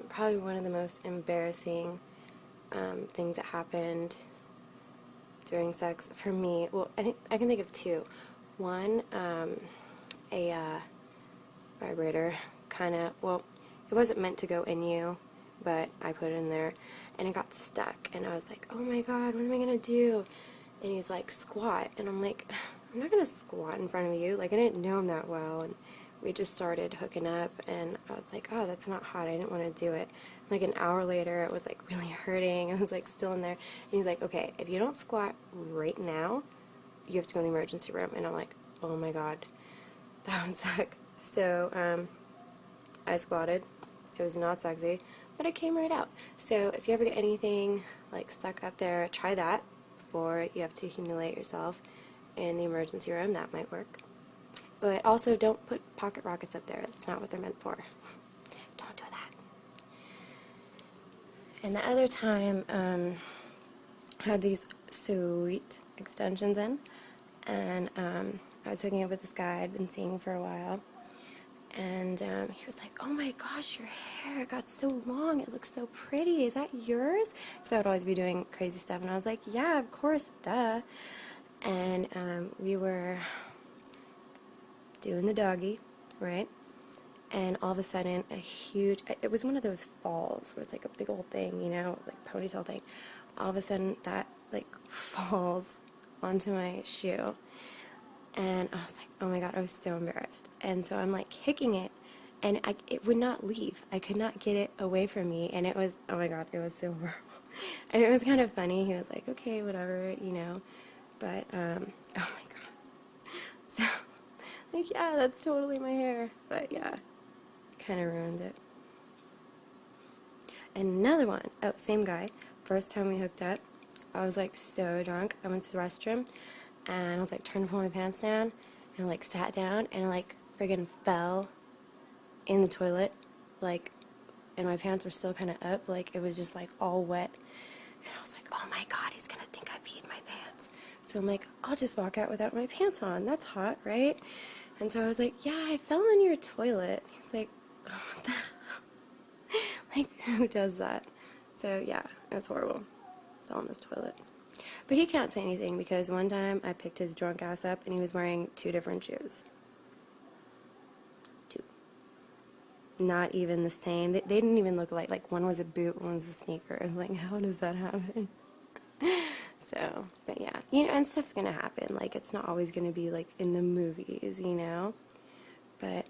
Probably one of the most embarrassing things that happened during sex for me. Well, I think I can think of two. One, a vibrator kind of, well, it wasn't meant to go in you, but I put it in there, and it got stuck, and I was like, oh my god, what am I gonna do? And he's like, squat, and I'm like, I'm not gonna squat in front of you, like, I didn't know him that well, and we just started hooking up, and I was like, oh, that's not hot, I didn't want to do it. Like, an hour later, it was, like, really hurting, I was, like, still in there, and he's like, okay, if you don't squat right now, you have to go in the emergency room, and I'm like, oh my god, that would suck. So, I squatted. It was not sexy, but it came right out. So if you ever get anything like stuck up there, try that before you have to humiliate yourself in the emergency room. That might work. But also don't put pocket rockets up there. That's not what they're meant for. Don't do that. And the other time, I had these sweet extensions in, and I was hooking up with this guy I'd been seeing for a while. And he was like, oh my gosh, your hair got so long. It looks so pretty. Is that yours? Because I would always be doing crazy stuff. And I was like, yeah, of course, duh. And we were doing the doggy, right? And all of a sudden, it was one of those falls where it's like a big old thing, you know, like ponytail thing. All of a sudden, that like falls onto my shoe. And I was like, oh my god, I was so embarrassed. And so I'm like kicking it, and it would not leave. I could not get it away from me, and it was, oh my god, it was so horrible. And it was kind of funny. He was like, okay, whatever, you know. But, oh my god. So, like, yeah, that's totally my hair. But yeah, kind of ruined it. And another one, oh, same guy. First time we hooked up, I was like so drunk. I went to the restroom, and I was like trying to pull my pants down, and I like sat down, and I like friggin' fell in the toilet, like, and my pants were still kind of up, like it was just like all wet, and I was like, oh my god, he's gonna think I peed my pants. So I'm like, I'll just walk out without my pants on, that's hot, right? And so I was like, yeah, I fell in your toilet. He's like, oh, what the hell? Like, who does that? So yeah, it was horrible. Fell in his toilet. But he can't say anything because one time I picked his drunk ass up and he was wearing 2 different shoes. 2. Not even the same. They didn't even look alike. Like, one was a boot, one was a sneaker. I was like, how does that happen? So, but yeah. You know, and stuff's gonna happen. Like, it's not always gonna be like in the movies, you know? But,